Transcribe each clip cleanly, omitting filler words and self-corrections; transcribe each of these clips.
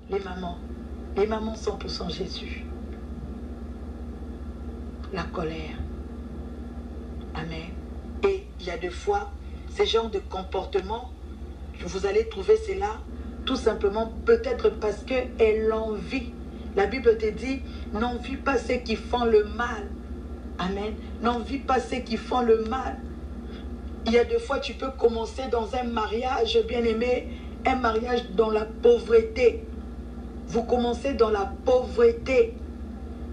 les mamans 100% Jésus. La colère. Amen. Et il y a des fois, ces genres de comportements, vous allez trouver cela tout simplement peut-être parce qu'elle l'envie. La Bible te dit, n'envie pas ceux qui font le mal. Amen. N'envie pas ceux qui font le mal. Il y a des fois, tu peux commencer dans un mariage, bien-aimé, un mariage dans la pauvreté. Vous commencez dans la pauvreté.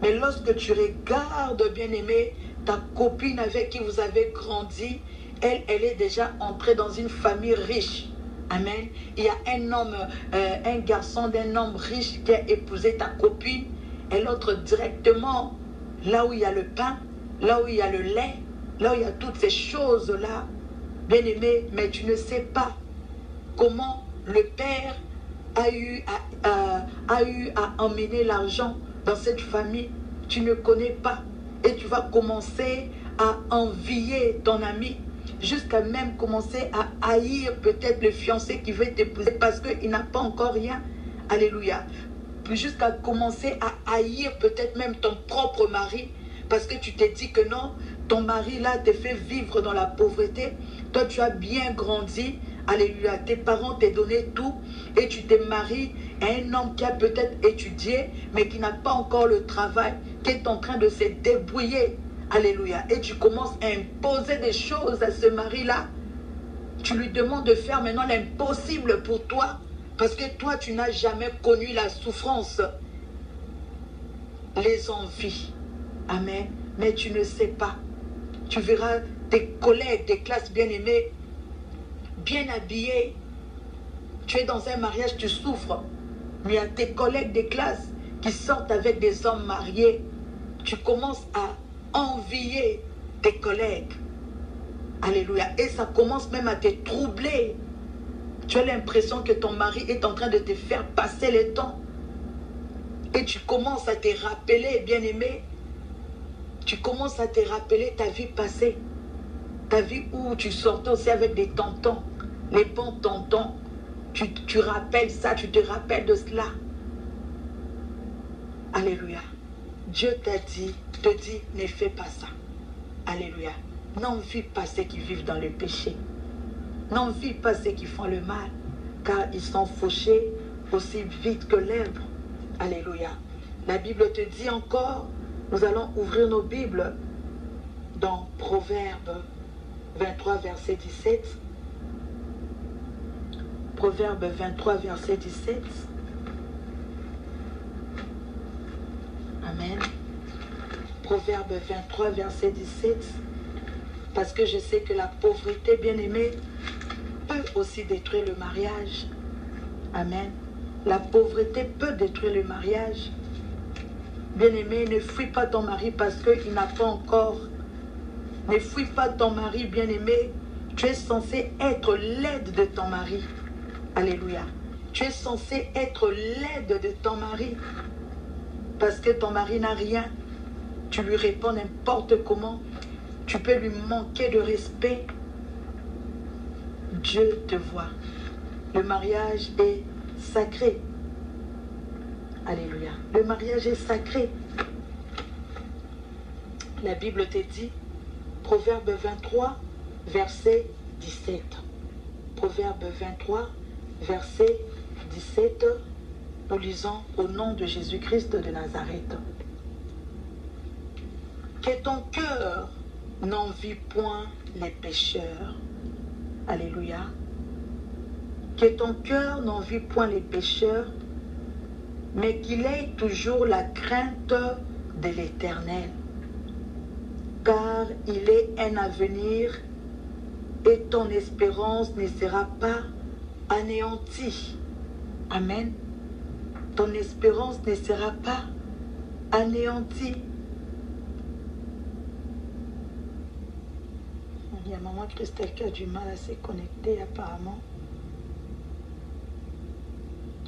Mais lorsque tu regardes, bien-aimé, ta copine avec qui vous avez grandi, elle est déjà entrée dans une famille riche. Amen. Il y a un homme, un garçon d'un homme riche qui a épousé ta copine, et l'autre directement, là où il y a le pain, là où il y a le lait, là où il y a toutes ces choses-là, bien-aimé, mais tu ne sais pas comment le père a eu à emmener l'argent dans cette famille. Tu ne connais pas. Et tu vas commencer à envier ton ami, jusqu'à même commencer à haïr peut-être le fiancé qui veut t'épouser parce qu'il n'a pas encore rien. Alléluia. Jusqu'à commencer à haïr peut-être même ton propre mari, parce que tu t'es dit que non, ton mari là te fait vivre dans la pauvreté. Toi tu as bien grandi. Alléluia. Tes parents t'ont donné tout et tu t'es marié à un homme qui a peut-être étudié mais qui n'a pas encore le travail, qui est en train de se débrouiller. Alléluia. Et tu commences à imposer des choses à ce mari-là. Tu lui demandes de faire maintenant l'impossible pour toi parce que toi tu n'as jamais connu la souffrance, les envies. Amen. Mais tu ne sais pas. Tu verras tes collègues des classes bien-aimées, bien habillés. Tu es dans un mariage, tu souffres. Mais il y a tes collègues des classes qui sortent avec des hommes mariés. Tu commences à envier tes collègues. Alléluia. Et ça commence même à te troubler. Tu as l'impression que ton mari est en train de te faire passer le temps. Et tu commences à te rappeler, bien-aimé, tu commences à te rappeler ta vie passée. Ta vie où tu sortais aussi avec des tontons, les bons tontons. Tu rappelles ça, tu te rappelles de cela. Alléluia. Dieu te dit, ne fais pas ça. Alléluia. N'envie pas ceux qui vivent dans le péché. N'envie pas ceux qui font le mal, car ils sont fauchés aussi vite que l'herbe. Alléluia. La Bible te dit encore, nous allons ouvrir nos Bibles dans Proverbe 23, verset 17. Proverbe 23, verset 17. Amen. Proverbe 23, verset 17. Parce que je sais que la pauvreté, bien-aimée, peut aussi détruire le mariage. Amen. La pauvreté peut détruire le mariage. Bien-aimé, ne fuis pas ton mari parce qu'il n'a pas encore. Ne fuis pas ton mari, bien-aimé. Tu es censé être l'aide de ton mari. Alléluia. Tu es censé être l'aide de ton mari. Parce que ton mari n'a rien. Tu lui réponds n'importe comment. Tu peux lui manquer de respect. Dieu te voit. Le mariage est sacré. Alléluia. Le mariage est sacré. La Bible te dit, Proverbe 23, verset 17. Proverbe 23, verset 17. Nous lisons au nom de Jésus-Christ de Nazareth. Que ton cœur n'envie point les pécheurs. Alléluia. Que ton cœur n'envie point les pécheurs, mais qu'il ait toujours la crainte de l'Éternel. Car il est un avenir et ton espérance ne sera pas anéantie. Amen. Ton espérance ne sera pas anéantie. Il y a maman Christelle qui a du mal à se connecter apparemment.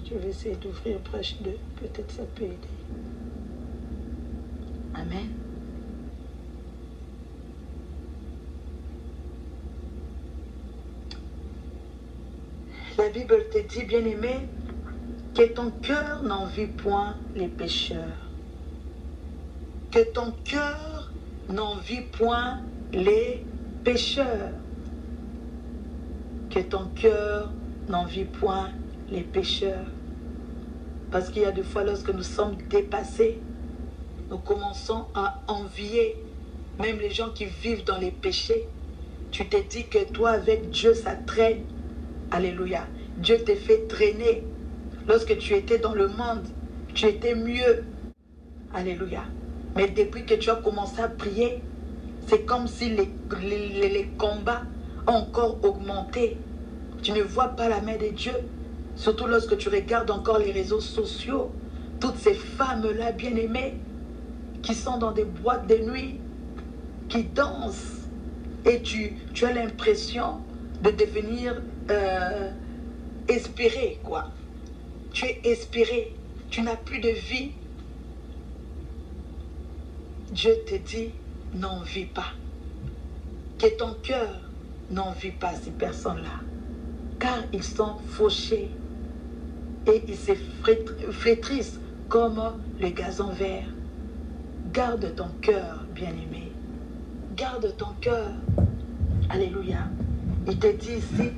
Je vais essayer d'ouvrir Brèche 2. Peut-être ça peut aider. Amen. La Bible te dit, bien-aimé, Que ton cœur n'envie point les pécheurs. Que ton cœur n'envie point les pécheurs. Que ton cœur n'envie point les pécheurs. Parce qu'il y a des fois, lorsque nous sommes dépassés, nous commençons à envier même les gens qui vivent dans les péchés. Tu t'es dit que toi, avec Dieu, ça traîne. Alléluia. Dieu t'a fait traîner. Lorsque tu étais dans le monde, tu étais mieux. Alléluia. Mais depuis que tu as commencé à prier, c'est comme si les combats ont encore augmenté. Tu ne vois pas la main de Dieu. Surtout lorsque tu regardes encore les réseaux sociaux. Toutes ces femmes-là bien-aimées qui sont dans des boîtes de nuit, qui dansent. Et tu as l'impression de devenir espéré, quoi. Tu es espéré. Tu n'as plus de vie. Dieu te dit, n'envie pas. Que ton cœur n'envie pas ces personnes-là. Car ils sont fauchés. Et ils se flétrissent comme le gazon vert. Garde ton cœur, bien-aimé. Garde ton cœur. Alléluia. Il te dit ici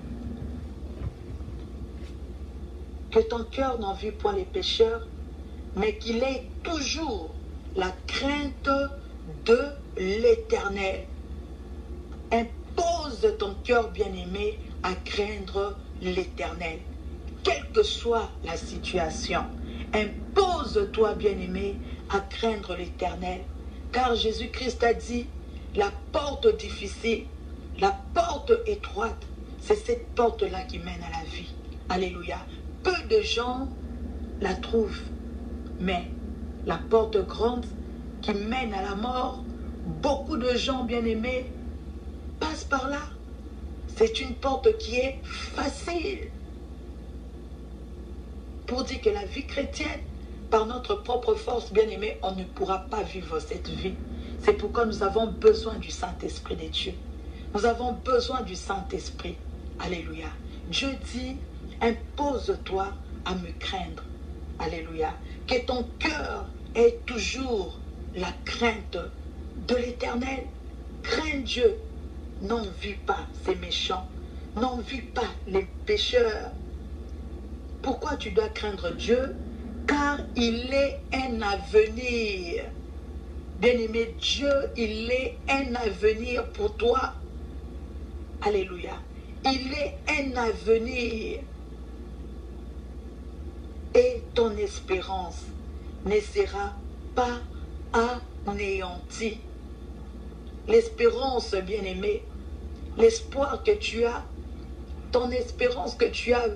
que ton cœur n'envie point les pécheurs, mais qu'il ait toujours la crainte de l'Éternel. Impose ton cœur, bien-aimé, à craindre l'Éternel. Quelle que soit la situation, impose-toi, bien-aimé, à craindre l'Éternel. Car Jésus-Christ a dit, la porte difficile, la porte étroite, c'est cette porte-là qui mène à la vie. Alléluia. Peu de gens la trouvent, mais la porte grande qui mène à la mort, beaucoup de gens bien-aimés passent par là. C'est une porte qui est facile. Pour dire que la vie chrétienne, par notre propre force, bien-aimés, on ne pourra pas vivre cette vie. C'est pourquoi nous avons besoin du Saint-Esprit de Dieu. Nous avons besoin du Saint-Esprit. Alléluia. Dieu dit, impose-toi à me craindre. Alléluia. Que ton cœur ait toujours la crainte de l'Éternel. Crains Dieu. N'envie pas ces méchants. N'envie pas les pécheurs. Pourquoi tu dois craindre Dieu? Car il est un avenir. Bien-aimé, Dieu, il est un avenir pour toi. Alléluia. Il est un avenir. Et ton espérance ne sera pas anéantie. L'espérance, bien-aimé, l'espoir que tu as, ton espérance que tu as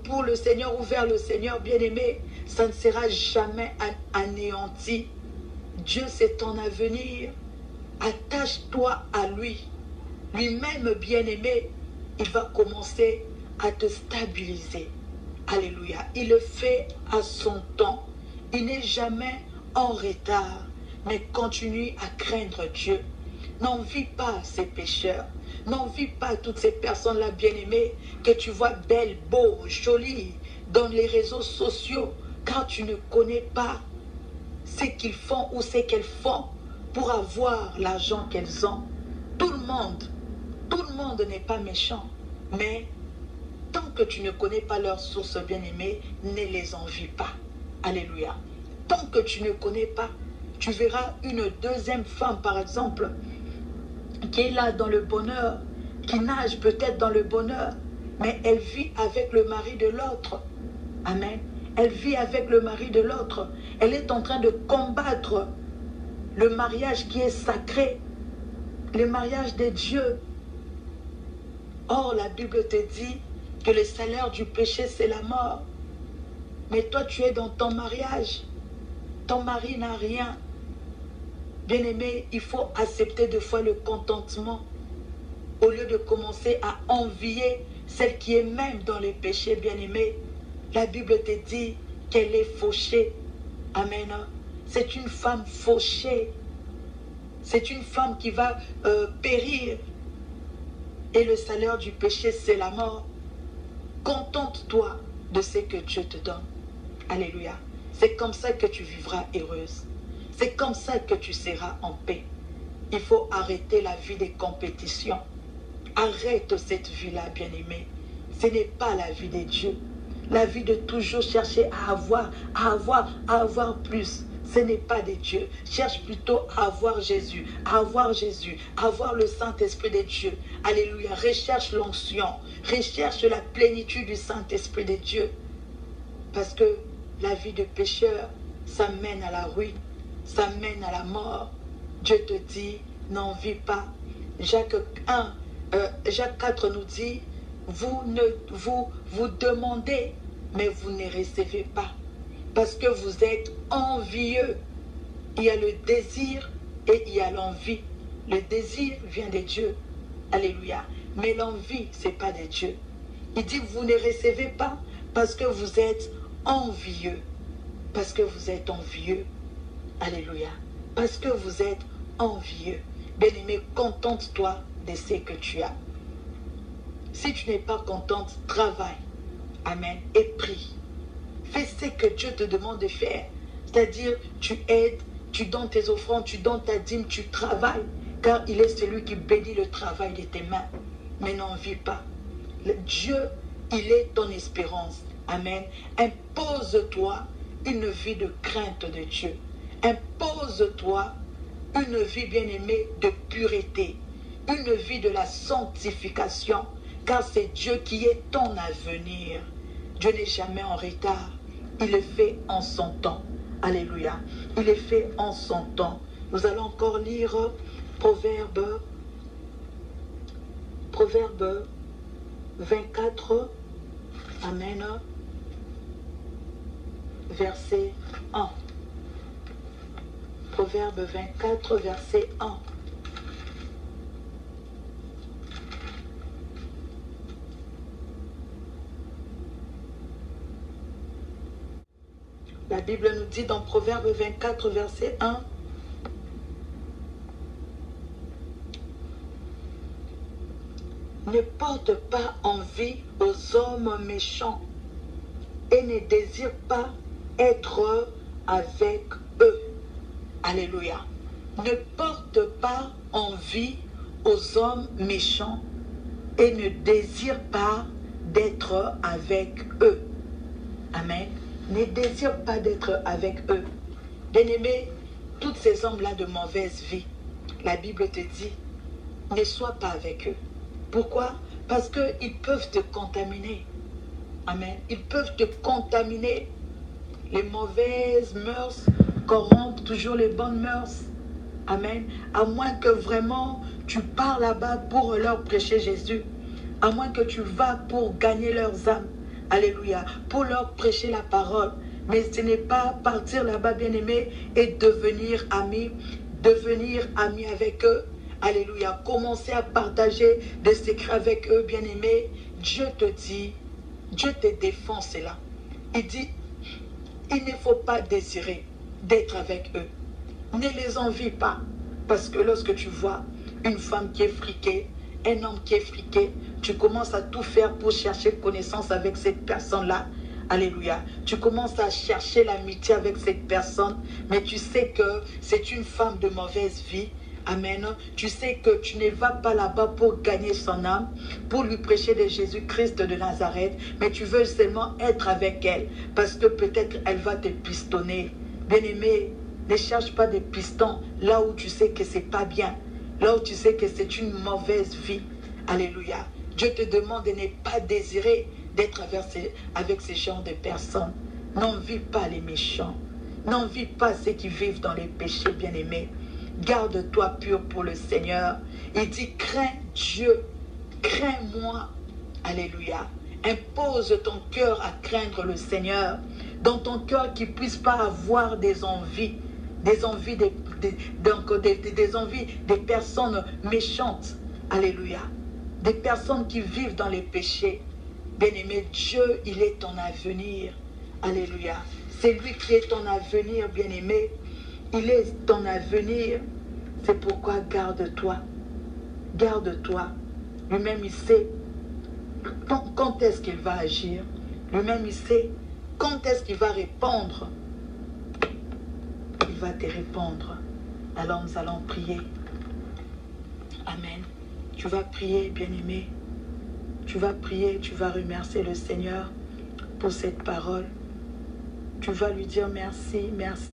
pour le Seigneur ou vers le Seigneur, bien-aimé, ça ne sera jamais anéanti. Dieu, c'est ton avenir. Attache-toi à lui. Lui-même, bien-aimé, il va commencer à te stabiliser. Alléluia. Il le fait à son temps. Il n'est jamais en retard, mais continue à craindre Dieu. N'envie pas ces pécheurs. N'envie pas toutes ces personnes-là, bien-aimées, que tu vois belles, beaux, jolies, dans les réseaux sociaux, car tu ne connais pas ce qu'ils font ou ce qu'elles font pour avoir l'argent qu'elles ont. Tout le monde n'est pas méchant, mais tant que tu ne connais pas leur source, bien-aimée, ne les envie pas. Alléluia. Tant que tu ne connais pas, tu verras une deuxième femme, par exemple, qui est là dans le bonheur, qui nage peut-être dans le bonheur, mais elle vit avec le mari de l'autre. Amen. Elle vit avec le mari de l'autre. Elle est en train de combattre le mariage qui est sacré, le mariage de Dieu. Or, la Bible te dit que le salaire du péché, c'est la mort. Mais toi, tu es dans ton mariage. Ton mari n'a rien. Bien-aimé, il faut accepter des fois le contentement au lieu de commencer à envier celle qui est même dans le péché, bien-aimé. La Bible te dit qu'elle est fauchée. Amen. C'est une femme fauchée. C'est une femme qui va périr. Et le salaire du péché, c'est la mort. Contente-toi de ce que Dieu te donne. Alléluia. C'est comme ça que tu vivras heureuse. C'est comme ça que tu seras en paix. Il faut arrêter la vie des compétitions. Arrête cette vie-là, bien-aimé. Ce n'est pas la vie de Dieu. La vie de toujours chercher à avoir plus. Ce n'est pas de Dieu. Cherche plutôt à avoir Jésus, à avoir le Saint-Esprit de Dieu. Alléluia. Recherche l'onction. Recherche la plénitude du Saint-Esprit de Dieu. Parce que la vie de pécheur, ça mène à la ruine. Ça mène à la mort. Dieu te dit, n'en vis pas. Jacques 4 nous dit, vous demandez, mais vous ne recevez pas. Parce que vous êtes envieux. Il y a le désir et il y a l'envie. Le désir vient de Dieu. Alléluia. Mais l'envie, ce n'est pas de Dieu. Il dit, vous ne recevez pas parce que vous êtes envieux. Parce que vous êtes envieux. Alléluia. Parce que vous êtes envieux. Bien-aimé, contente-toi de ce que tu as. Si tu n'es pas contente, travaille. Amen. Et prie. Fais ce que Dieu te demande de faire. C'est-à-dire, tu aides, tu donnes tes offrandes, tu donnes ta dîme, tu travailles. Car il est celui qui bénit le travail de tes mains. Mais n'en vis pas. Dieu, il est ton espérance. Amen. Impose-toi une vie de crainte de Dieu. Impose-toi une vie bien-aimée de pureté. Une vie de la sanctification. Car c'est Dieu qui est ton avenir. Dieu n'est jamais en retard. Il le fait en son temps. Alléluia. Il le fait en son temps. Nous allons encore lire Proverbe 24. Amen. Verset 1. Proverbe 24, verset 1. La Bible nous dit dans Proverbe 24, verset 1, ne porte pas envie aux hommes méchants et ne désire pas être avec eux. Alléluia. Ne porte pas envie aux hommes méchants et ne désire pas d'être avec eux. Amen. Ne désire pas d'être avec eux. Bien-aimé, tous ces hommes-là de mauvaise vie, la Bible te dit, ne sois pas avec eux. Pourquoi? Parce qu'ils peuvent te contaminer. Amen. Ils peuvent te contaminer. Les mauvaises mœurs corrompent toujours les bonnes mœurs. Amen. À moins que vraiment tu pars là-bas pour leur prêcher Jésus. À moins que tu vas pour gagner leurs âmes. Alléluia. Pour leur prêcher la parole. Mais ce n'est pas partir là-bas, bien-aimé, et devenir ami avec eux. Alléluia. Commencer à partager des secrets avec eux, bien-aimé. Dieu te dit, Dieu te défend cela. Il dit, il ne faut pas désirer d'être avec eux. Ne les envie pas. Parce que lorsque tu vois une femme qui est friquée, un homme qui est friqué, tu commences à tout faire pour chercher connaissance avec cette personne-là. Alléluia. Tu commences à chercher l'amitié avec cette personne, mais tu sais que c'est une femme de mauvaise vie. Amen. Tu sais que tu ne vas pas là-bas pour gagner son âme, pour lui prêcher de Jésus-Christ de Nazareth, mais tu veux seulement être avec elle, parce que peut-être elle va te pistonner. Bien-aimé, ne cherche pas des pistons là où tu sais que c'est pas bien, là où tu sais que c'est une mauvaise vie. Alléluia. Dieu te demande de ne pas désirer d'être avec ce genre de personnes. N'envie pas les méchants. N'envie pas ceux qui vivent dans les péchés, bien-aimés. Garde-toi pur pour le Seigneur. Il dit, crains Dieu, crains-moi. Alléluia. Impose ton cœur à craindre le Seigneur. Dans ton cœur qui ne puisse pas avoir des envies des envies des personnes méchantes. Alléluia. Des personnes qui vivent dans les péchés. Bien-aimé, Dieu, il est ton avenir. Alléluia. C'est lui qui est ton avenir, bien-aimé. Il est ton avenir. C'est pourquoi garde-toi. Garde-toi. Lui-même, il sait quand est-ce qu'il va agir. Lui-même, il sait Quand est-ce qu'il va répondre? Il va te répondre. Alors nous allons prier. Amen. Tu vas prier, bien-aimé. Tu vas prier, tu vas remercier le Seigneur pour cette parole. Tu vas lui dire merci, merci.